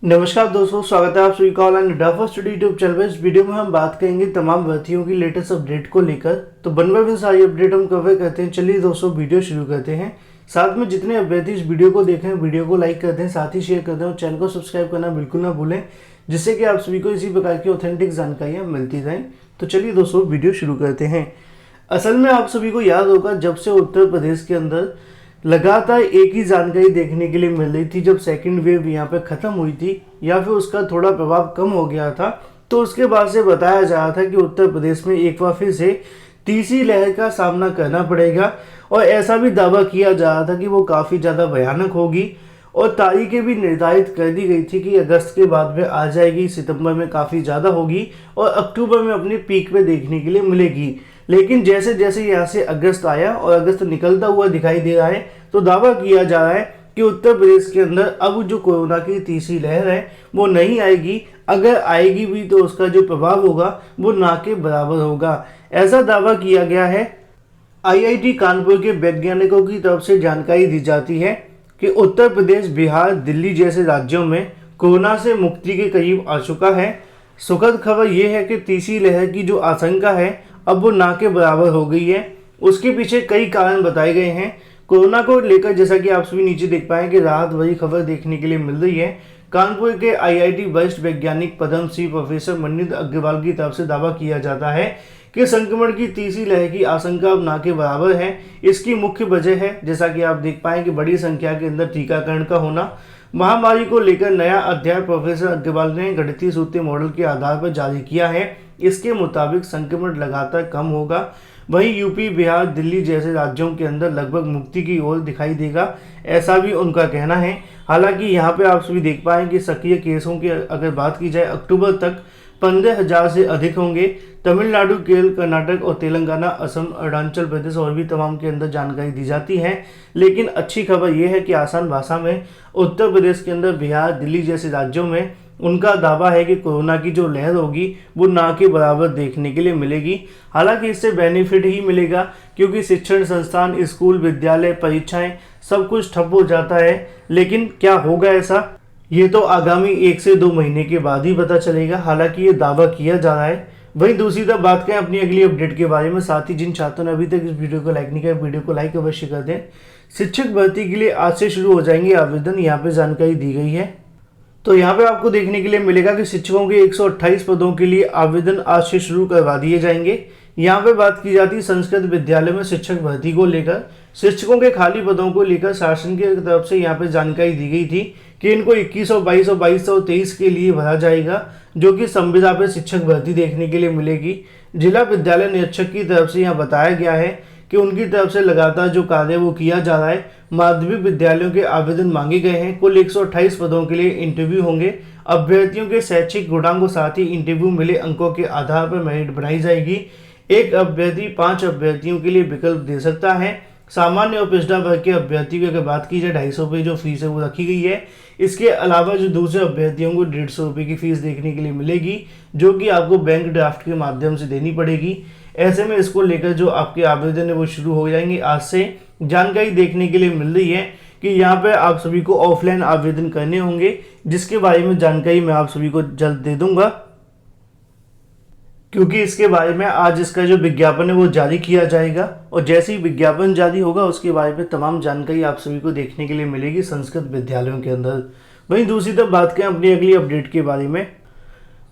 नमस्कार दोस्तों, स्वागत है आप सभी का ऑनलाइन डाफर स्टडी यूट्यूब चैनल पर। इस वीडियो में हम बात करेंगे तमाम भर्तियों की लेटेस्ट अपडेट को लेकर। तो वन बाय वन सारी अपडेट हम कवर करते हैं। चलिए दोस्तों, वीडियो शुरू करते हैं। साथ में जितने अभ्यर्थी इस वीडियो को देखें, वीडियो को लाइक करते हैं, साथ ही शेयर करते हैं और चैनल को सब्सक्राइब करना बिल्कुल ना भूलें, जिससे कि आप सभी को इसी प्रकार की ऑथेंटिक जानकारियाँ मिलती रहें। तो चलिए दोस्तों, वीडियो शुरू करते हैं। असल में आप सभी को याद होगा, जब से उत्तर प्रदेश के अंदर लगातार एक ही जानकारी देखने के लिए मिल रही थी, जब सेकंड वेव यहाँ पे ख़त्म हुई थी या फिर उसका थोड़ा प्रभाव कम हो गया था, तो उसके बाद से बताया जा रहा था कि उत्तर प्रदेश में एक बार फिर से तीसरी लहर का सामना करना पड़ेगा। और ऐसा भी दावा किया जा रहा था कि वो काफ़ी ज़्यादा भयानक होगी और तारीखें भी निर्धारित कर दी गई थी कि अगस्त के बाद में आ जाएगी, सितंबर में काफ़ी ज़्यादा होगी और अक्टूबर में अपनी पीक पे देखने के लिए मिलेगी। लेकिन जैसे जैसे यहाँ से अगस्त आया और अगस्त निकलता हुआ दिखाई दे रहा है, तो दावा किया जा रहा है कि उत्तर प्रदेश के अंदर अब जो कोरोना की तीसरी लहर है वो नहीं आएगी। अगर आएगी भी तो उसका जो प्रभाव होगा वो ना के बराबर होगा, ऐसा दावा किया गया है। आईआईटी कानपुर के वैज्ञानिकों की तरफ से जानकारी दी जाती है कि उत्तर प्रदेश, बिहार, दिल्ली जैसे राज्यों में कोरोना से मुक्ति के करीब आ चुका है। सुखद खबर यह है कि तीसरी लहर की जो आशंका है अब वो ना के बराबर हो गई है। उसके पीछे कई कारण बताए गए हैं। कोरोना को लेकर जैसा कि आप सभी नीचे देख पाए कि राहत भरी खबर देखने के लिए मिल रही है। कानपुर के आईआईटी वरिष्ठ वैज्ञानिक पद्मश्री प्रोफेसर मनिंदर अग्रवाल की तरफ से दावा किया जाता है कि संक्रमण की तीसरी लहर की आशंका अब ना के बराबर है। इसकी मुख्य वजह है, जैसा कि आप देख पाए कि बड़ी संख्या के अंदर टीकाकरण का होना। महामारी को लेकर नया अध्याय प्रोफेसर अग्रवाल ने गणितीय सूत्र मॉडल के आधार पर जारी किया है। इसके मुताबिक संक्रमण लगातार कम होगा। वहीं यूपी, बिहार, दिल्ली जैसे राज्यों के अंदर लगभग मुक्ति की ओर दिखाई देगा, ऐसा भी उनका कहना है। हालांकि यहाँ पे आप सभी देख पाएं कि सक्रिय केसों की अगर बात की जाए, अक्टूबर तक 15,000 से अधिक होंगे। तमिलनाडु, केरल, कर्नाटक और तेलंगाना, असम, अरुणाचल प्रदेश और भी तमाम के अंदर जानकारी दी जाती है। लेकिन अच्छी खबर यह है कि आसान भाषा में उत्तर प्रदेश के अंदर, बिहार, दिल्ली जैसे राज्यों में उनका दावा है कि कोरोना की जो लहर होगी वो ना के बराबर देखने के लिए मिलेगी। हालांकि इससे बेनिफिट ही मिलेगा, क्योंकि शिक्षण संस्थान, स्कूल, विद्यालय, परीक्षाएं सब कुछ ठप हो जाता है। लेकिन क्या होगा ऐसा, ये तो आगामी 1 से 2 महीने के बाद ही पता चलेगा। हालांकि ये दावा किया जा रहा है। वहीं दूसरी तरफ बात करें अपनी अगली अपडेट के बारे में, साथ ही जिन छात्रों ने अभी तक इस वीडियो को लाइक नहीं किया, वीडियो को लाइक अवश्य कर दें। शिक्षक भर्ती के लिए आज से शुरू हो जाएंगे आवेदन, यहाँ पे जानकारी दी गई है। तो यहाँ पे आपको देखने के लिए मिलेगा कि शिक्षकों के 128 पदों के लिए आवेदन आज से शुरू करवा दिए जाएंगे। यहाँ पे बात की जाती है संस्कृत विद्यालय में शिक्षक भर्ती को लेकर। शिक्षकों के खाली पदों को लेकर शासन की तरफ से यहाँ पे जानकारी दी गई थी कि इनको 2100, 2200, 2200 और 23 के लिए भरा जाएगा, जो कि संविदा पे शिक्षक भर्ती देखने के लिए मिलेगी। जिला विद्यालय निरीक्षक की तरफ से यहाँ बताया गया है कि उनकी तरफ से लगातार जो कार्य वो किया जा रहा है। माध्यमिक विद्यालयों के आवेदन मांगे गए हैं। कुल 128 पदों के लिए इंटरव्यू होंगे। अभ्यर्थियों के शैक्षिक गुणांक, साथ ही इंटरव्यू मिले अंकों के आधार पर मेरिट बनाई जाएगी। एक अभ्यर्थी 5 अभ्यर्थियों के लिए विकल्प दे सकता है। सामान्य और पिछड़ा वर्ग के अभ्यर्थियों की अगर बात की जाए, 250 रुपये जो फीस है वो रखी गई है। इसके अलावा जो दूसरे अभ्यर्थियों को 150 रुपये की फीस देखने के लिए मिलेगी, जो कि आपको बैंक ड्राफ्ट के माध्यम से देनी पड़ेगी। ऐसे में इसको लेकर जो आपके आवेदन है वो शुरू हो जाएंगे आज से। जानकारी देखने के लिए मिल रही है कि यहाँ पे आप सभी को ऑफलाइन आवेदन करने होंगे, जिसके बारे में जानकारी मैं आप सभी को जल्द दे दूंगा, क्योंकि इसके बारे में आज इसका जो विज्ञापन है वो जारी किया जाएगा। और जैसे ही विज्ञापन जारी होगा उसके बारे में तमाम जानकारी आप सभी को देखने के लिए मिलेगी संस्कृत विद्यालयों के अंदर। वहीं दूसरी तरफ बात करें अपनी अगली अपडेट के बारे में,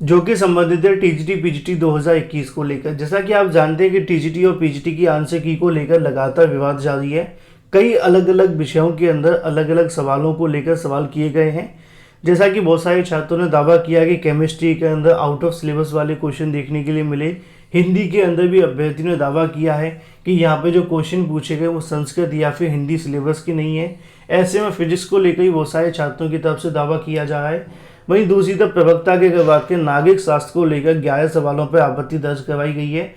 जो कि संबंधित है टीजीटी पीजीटी 2021 को लेकर। जैसा कि आप जानते हैं कि टीजीटी और पीजीटी की आंसर की को लेकर लगातार विवाद जारी है। कई अलग अलग विषयों के अंदर अलग अलग सवालों को लेकर सवाल किए गए हैं। जैसा कि बहुत सारे छात्रों ने दावा किया कि केमिस्ट्री के अंदर आउट ऑफ सिलेबस वाले क्वेश्चन देखने के लिए मिले। हिंदी के अंदर भी अभ्यर्थियों ने दावा किया है कि यहाँ पे जो क्वेश्चन पूछे गए वो संस्कृत या फिर हिंदी सिलेबस की नहीं है। ऐसे में फिजिक्स को लेकर ही बहुत सारे छात्रों की तरफ से दावा किया जा रहा है। वहीं दूसरी तरफ प्रवक्ता के अगर बात करें, नागरिक शास्त्र को लेकर 11 सवालों पर आपत्ति दर्ज करवाई गई है।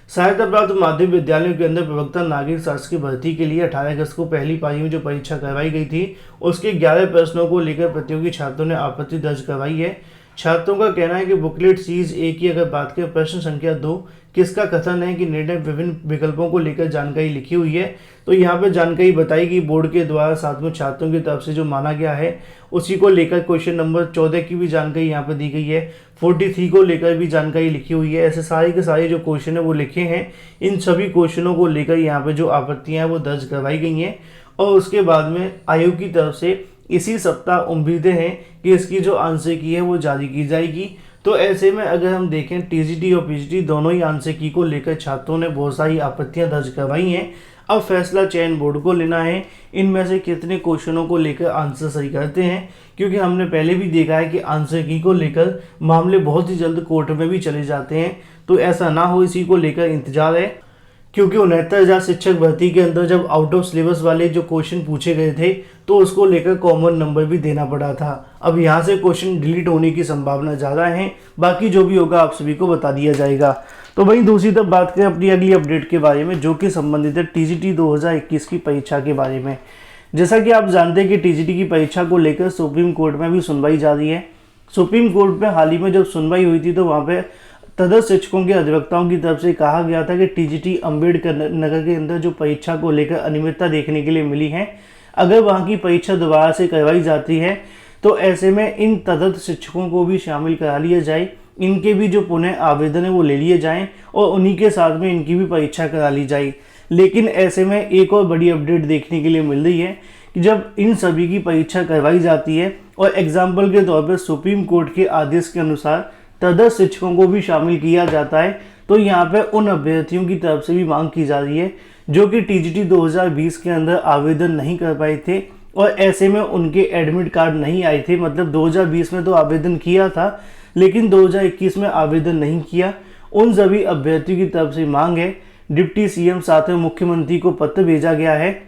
सहायता प्राप्त माध्यमिक विद्यालयों के अंदर प्रवक्ता नागरिक शास्त्र की भर्ती के लिए 18 अगस्त को पहली पारी में जो परीक्षा करवाई गई थी, उसके 11 प्रश्नों को लेकर प्रतियोगी छात्रों ने आपत्ति दर्ज करवाई है। छात्रों का कहना है कि बुकलेट सीरीज ए की अगर बात करें, प्रश्न संख्या 2, किसका कथन है कि निर्णय विभिन्न विकल्पों को लेकर जानकारी लिखी हुई है। तो यहाँ पे जानकारी बताई गई बोर्ड के द्वारा, साथ में छात्रों की तरफ से जो माना गया है उसी को लेकर क्वेश्चन नंबर 14 की भी जानकारी यहाँ पे दी गई है। 43 को लेकर भी जानकारी लिखी हुई है। ऐसे सारे के सारे जो क्वेश्चन है वो लिखे हैं। इन सभी क्वेश्चनों को लेकर यहाँ पे जो आपत्तियां हैं वो दर्ज करवाई गई हैं और उसके बाद में आयोग की तरफ से इसी सप्ताह उम्मीदें हैं कि इसकी जो आंसर की है वो जारी की जाएगी। तो ऐसे में अगर हम देखें, टीजीटी और पीजीटी दोनों ही आंसर की को लेकर छात्रों ने बहुत सारी आपत्तियां दर्ज करवाई हैं। अब फैसला चयन बोर्ड को लेना है इनमें से कितने क्वेश्चनों को लेकर आंसर सही करते हैं, क्योंकि हमने पहले भी देखा है कि आंसर की को लेकर मामले बहुत ही जल्द कोर्ट में भी चले जाते हैं। तो ऐसा ना हो, इसी को लेकर इंतजार है, क्योंकि 69,000 शिक्षक भर्ती के अंदर जब आउट ऑफ सिलेबस वाले जो क्वेश्चन पूछे गए थे तो उसको लेकर कॉमन नंबर भी देना पड़ा था। अब यहाँ से क्वेश्चन डिलीट होने की संभावना ज़्यादा है। बाकी जो भी होगा आप सभी को बता दिया जाएगा। तो वहीं दूसरी तरफ बात करें अपनी अगली अपडेट के बारे में, जो कि संबंधित है टीजीटी 2021 की परीक्षा के बारे में। जैसा कि आप जानते हैं कि टीजीटी की परीक्षा को लेकर सुप्रीम कोर्ट में भी सुनवाई जारी है। सुप्रीम कोर्ट में हाल ही में जब सुनवाई हुई थी तो वहाँ पे तदर्थ शिक्षकों के अधिवक्ताओं की तरफ से कहा गया था कि टीजीटी अम्बेडकर नगर के अंदर जो परीक्षा को लेकर अनियमितता देखने के लिए मिली है, अगर वहाँ की परीक्षा दोबारा से करवाई जाती है तो ऐसे में इन तदर्थ शिक्षकों को भी शामिल करा लिया जाए, इनके भी जो पुनः आवेदन है वो ले लिए जाएं और उन्हीं के साथ में इनकी भी परीक्षा करा ली जाए। लेकिन ऐसे में एक और बड़ी अपडेट देखने के लिए मिल रही है कि जब इन सभी की परीक्षा करवाई जाती है और एग्जाम्पल के तौर पर सुप्रीम कोर्ट के आदेश के अनुसार तदर्थ शिक्षकों को भी शामिल किया जाता है, तो यहाँ पे उन अभ्यर्थियों की तरफ से भी मांग की जा रही है जो कि टीजीटी 2020 के अंदर आवेदन नहीं कर पाए थे और ऐसे में उनके एडमिट कार्ड नहीं आए थे। मतलब 2020 में तो आवेदन किया था लेकिन 2021 में आवेदन नहीं किया। उन सभी अभ्यर्थियों की तरफ से मांग है, डिप्टी सीएम साथ में मुख्यमंत्री को पत्र भेजा गया है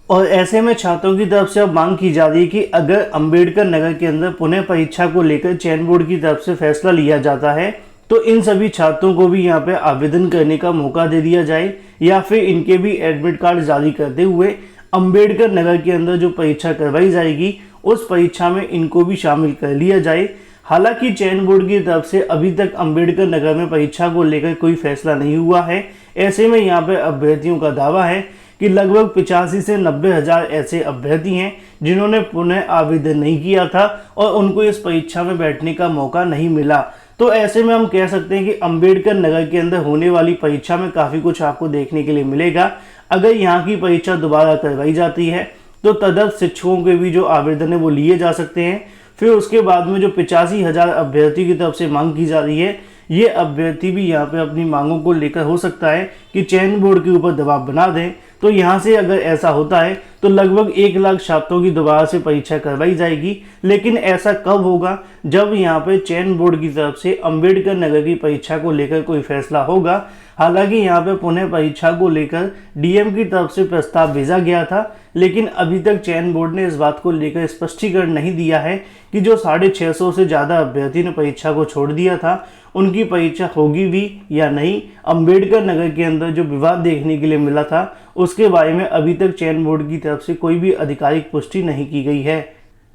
और ऐसे में छात्रों की तरफ से अब मांग की जा रही है कि अगर अंबेडकर नगर के अंदर पुनः परीक्षा को लेकर चयन बोर्ड की तरफ से फैसला लिया जाता है तो इन सभी छात्रों को भी यहाँ पे आवेदन करने का मौका दे दिया जाए या फिर इनके भी एडमिट कार्ड जारी करते हुए अंबेडकर नगर के अंदर जो परीक्षा करवाई जाएगी उस परीक्षा में इनको भी शामिल कर लिया जाए। हालांकि चयन बोर्ड की तरफ से अभी तक अंबेडकर नगर में परीक्षा को लेकर कोई फैसला नहीं हुआ है। ऐसे में यहाँ पे अभ्यर्थियों का दावा है कि लगभग 85 से 90 हज़ार ऐसे अभ्यर्थी हैं जिन्होंने पुनः आवेदन नहीं किया था और उनको इस परीक्षा में बैठने का मौका नहीं मिला। तो ऐसे में हम कह सकते हैं कि अंबेडकर नगर के अंदर होने वाली परीक्षा में काफ़ी कुछ आपको देखने के लिए मिलेगा। अगर यहाँ की परीक्षा दोबारा करवाई जाती है तो तदर्थ शिक्षकों के भी जो आवेदन है वो लिए जा सकते हैं। फिर उसके बाद में जो 85,000 अभ्यर्थी की तरफ से मांग की जा रही है, ये अभ्यर्थी भी यहाँ पे अपनी मांगों को लेकर हो सकता है कि चयन बोर्ड के ऊपर दबाव बना दें। तो यहाँ से अगर ऐसा होता है तो लगभग 1 लाख छात्रों की दोबारा से परीक्षा करवाई जाएगी। लेकिन ऐसा कब होगा? जब यहाँ पे चयन बोर्ड की तरफ से अंबेडकर नगर की परीक्षा को लेकर कोई फैसला होगा। हालांकि यहाँ पे पुनः परीक्षा को लेकर डीएम की तरफ से प्रस्ताव भेजा गया था, लेकिन अभी तक चयन बोर्ड ने इस बात को लेकर स्पष्टीकरण नहीं दिया है कि जो 650 से ज़्यादा अभ्यर्थी ने परीक्षा को छोड़ दिया था उनकी परीक्षा होगी भी या नहीं। अंबेडकर नगर के अंदर जो विवाद देखने के लिए मिला था उसके बारे में अभी तक चयन बोर्ड की तरफ से कोई भी आधिकारिक पुष्टि नहीं की गई है।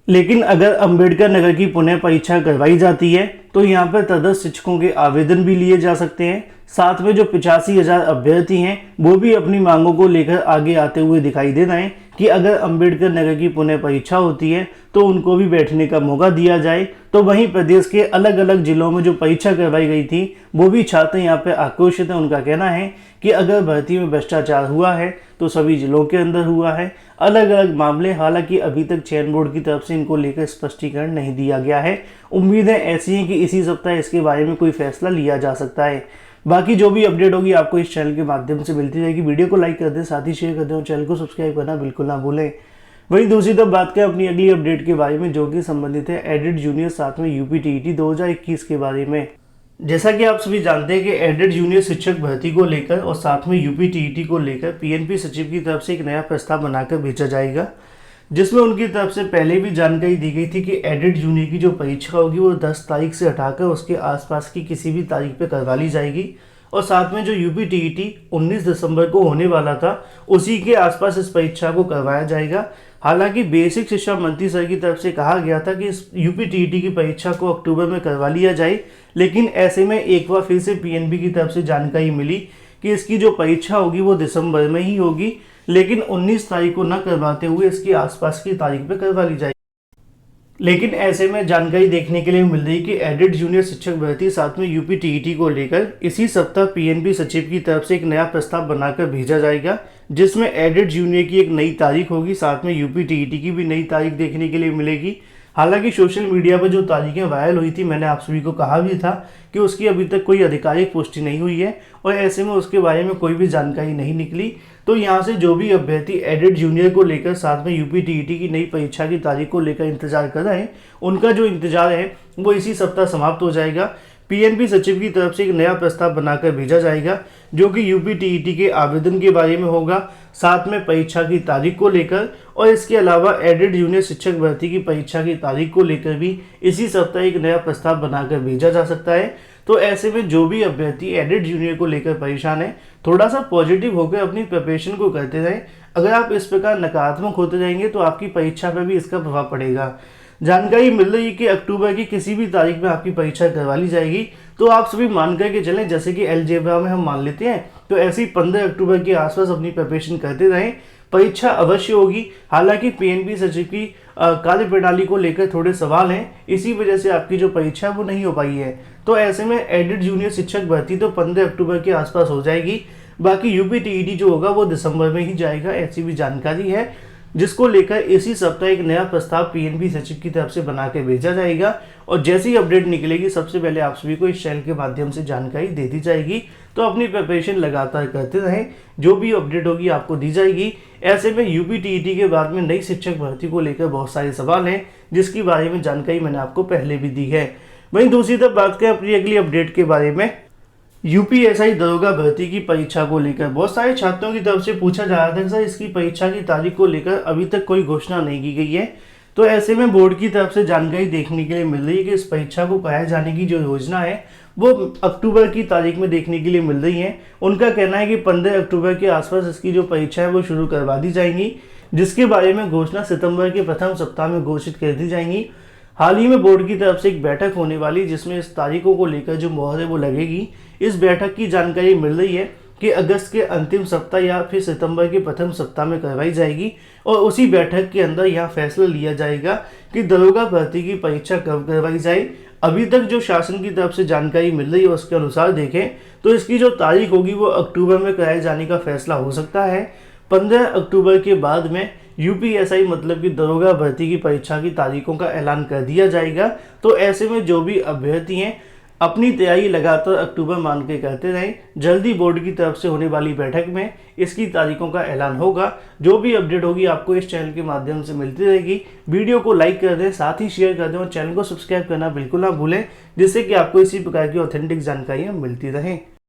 लेकिन अगर अंबेडकर नगर की पुनः परीक्षा करवाई जाती है तो यहाँ पर तदर्थ शिक्षकों के आवेदन भी लिए जा सकते हैं। साथ में जो 85,000 अभ्यर्थी हैं वो भी अपनी मांगों को लेकर आगे आते हुए दिखाई दे रहे हैं कि अगर अंबेडकर नगर की पुनः परीक्षा होती है तो उनको भी बैठने का मौका दिया जाए। तो वहीं प्रदेश के अलग अलग जिलों में जो परीक्षा करवाई गई थी वो भी छात्र यहाँ पे आक्रोशित हैं। उनका कहना है कि अगर भर्ती में भ्रष्टाचार हुआ है तो सभी जिलों के अंदर हुआ है। अलग अलग मामले, हालांकि अभी तक चयन बोर्ड की तरफ से इनको लेकर स्पष्टीकरण नहीं दिया गया है। उम्मीदें ऐसी हैं कि इसी सप्ताह इसके बारे में कोई फैसला लिया जा सकता है। बाकी जो भी अपडेट होगी आपको इस चैनल के माध्यम से मिलती रहेगी। वीडियो को लाइक कर दें, साथ ही शेयर कर दें और चैनल को सब्सक्राइब करना बिल्कुल ना भूलें। वहीं दूसरी तरफ बात करें अपनी अगली अपडेट के बारे में, जो कि संबंधित है एडेड जूनियर साथ में यूपीटीईटी 2021 के बारे में। जैसा कि आप सभी जानते हैं कि एडेड जूनियर शिक्षक भर्ती को लेकर और साथ में यूपीटीईटी को लेकर पीएनपी सचिव की तरफ से एक नया प्रस्ताव बनाकर भेजा जाएगा, जिसमें उनकी तरफ से पहले भी जानकारी दी गई थी कि एडेड जूनियर की जो परीक्षा होगी वो 10 तारीख से हटाकर उसके आसपास की किसी भी तारीख पे करवा ली जाएगी। और साथ में जो यूपीटीईटी 19 दिसंबर को होने वाला था उसी के आसपास इस परीक्षा को करवाया जाएगा। हालांकि बेसिक शिक्षा मंत्री सर की तरफ से कहा गया था कि इस यूपी टीईटी की परीक्षा को अक्टूबर में करवा लिया जाए, लेकिन ऐसे में एक बार फिर से पीएनबी की तरफ से जानकारी मिली कि इसकी जो परीक्षा होगी वो दिसंबर में ही होगी, लेकिन 19 तारीख को न करवाते हुए इसकी आसपास की तारीख पे करवा ली जाएगी। लेकिन ऐसे में जानकारी देखने के लिए मिल रही कि एडेड जूनियर शिक्षक भर्ती साथ में यूपी टीईटी को लेकर इसी सप्ताह पीएनबी सचिव की तरफ से एक नया प्रस्ताव बनाकर भेजा जाएगा, जिसमें एडेड जूनियर की एक नई तारीख होगी, साथ में यूपी टीईटी की भी नई तारीख देखने के लिए मिलेगी। हालांकि सोशल मीडिया पर जो तारीखें वायरल हुई थी, मैंने आप सभी को कहा भी था कि उसकी अभी तक कोई आधिकारिक पुष्टि नहीं हुई है और ऐसे में उसके बारे में कोई भी जानकारी नहीं निकली। तो यहाँ से जो भी अभ्यर्थी एडेड जूनियर को लेकर साथ में यूपी टीईटी की नई परीक्षा की तारीख को लेकर इंतजार कर रहे हैं, उनका जो इंतजार है वो इसी सप्ताह समाप्त हो जाएगा। पीएनबी सचिव की तरफ से एक नया प्रस्ताव बनाकर भेजा जाएगा, जो कि यूपी टीईटी के आवेदन के बारे में होगा, साथ में परीक्षा की तारीख को लेकर, और इसके अलावा एडेड जूनियर शिक्षक भर्ती की परीक्षा की तारीख को लेकर भी इसी सप्ताह एक नया प्रस्ताव बनाकर भेजा जा सकता है। तो ऐसे में जो भी अभ्यर्थी एडेड जूनियर को लेकर परेशान है, थोड़ा सा पॉजिटिव होकर अपनी प्रिपरेशन को करते रहें। अगर आप इस प्रकार नकारात्मक होते रहेंगे तो आपकी परीक्षा पर भी इसका प्रभाव पड़ेगा। जानकारी मिल रही है कि अक्टूबर की किसी भी तारीख में आपकी परीक्षा करवा ली जाएगी। तो आप सभी मान करके चलें, जैसे कि अलजेब्रा में हम मान लेते हैं, तो ऐसे ही 15 अक्टूबर के आसपास अपनी प्रिपरेशन करते रहें। परीक्षा अवश्य होगी। हालांकि पीएनबी सचिव की कार्य प्रणाली को लेकर थोड़े सवाल हैं, इसी वजह से आपकी जो परीक्षा वो नहीं हो पाई है। तो ऐसे में एडेड जूनियर शिक्षक भर्ती तो 15 अक्टूबर के आसपास हो जाएगी। बाकी यूपी टीईटी जो होगा वो दिसंबर में ही जाएगा, ऐसी भी जानकारी है, जिसको लेकर इसी सप्ताह एक नया प्रस्ताव पीएनबी सचिव की तरफ से बना के भेजा जाएगा। और जैसी ही अपडेट निकलेगी सबसे पहले आप सभी को इस चैनल के माध्यम से जानकारी दे दी जाएगी। तो अपनी प्रिपरेशन लगातार करते रहें, जो भी अपडेट होगी आपको दी जाएगी। ऐसे में यूपी टीईटी के बाद में नई शिक्षक भर्ती को लेकर बहुत सारे सवाल हैं, जिसके बारे में जानकारी मैंने आपको पहले भी दी है। वहीं दूसरी तरफ बात करें अपनी अगली अपडेट के बारे में, यूपीएसआई दरोगा भर्ती की परीक्षा को लेकर बहुत सारे छात्रों की तरफ से पूछा जा रहा था कि सर इसकी परीक्षा की तारीख को लेकर अभी तक कोई घोषणा नहीं की गई है। तो ऐसे में बोर्ड की तरफ से जानकारी देखने के लिए मिल रही है कि इस परीक्षा को कराए जाने की जो योजना है वो अक्टूबर की तारीख में देखने के लिए मिल रही है। उनका कहना है कि 15 अक्टूबर के आसपास इसकी जो परीक्षा है वो शुरू करवा दी जाएंगी, जिसके बारे में घोषणा सितंबर के प्रथम सप्ताह में घोषित कर दी जाएंगी। हाल ही में बोर्ड की तरफ से एक बैठक होने वाली, जिसमें इस तारीखों को लेकर जो मोहर है वो लगेगी। इस बैठक की जानकारी मिल रही है कि अगस्त के अंतिम सप्ताह या फिर सितंबर के प्रथम सप्ताह में करवाई जाएगी और उसी बैठक के अंदर यह फैसला लिया जाएगा कि दरोगा भर्ती की परीक्षा कब करवाई जाए। अभी तक जो शासन की तरफ से जानकारी मिल रही है उसके अनुसार देखें तो इसकी जो तारीख होगी वो अक्टूबर में कराए जाने का फैसला हो सकता है। 15 अक्टूबर के बाद में यूपीएसआई मतलब कि दरोगा भर्ती की परीक्षा की तारीखों का ऐलान कर दिया जाएगा। तो ऐसे में जो भी अभ्यर्थी हैं अपनी तैयारी लगातार अक्टूबर मान के करते रहें। जल्दी बोर्ड की तरफ से होने वाली बैठक में इसकी तारीखों का ऐलान होगा। जो भी अपडेट होगी आपको इस चैनल के माध्यम से मिलती रहेगी। वीडियो को लाइक कर दें, साथ ही शेयर कर दें और चैनल को सब्सक्राइब करना बिल्कुल ना भूलें, जिससे कि आपको इसी प्रकार की ऑथेंटिक जानकारियाँ मिलती रहें।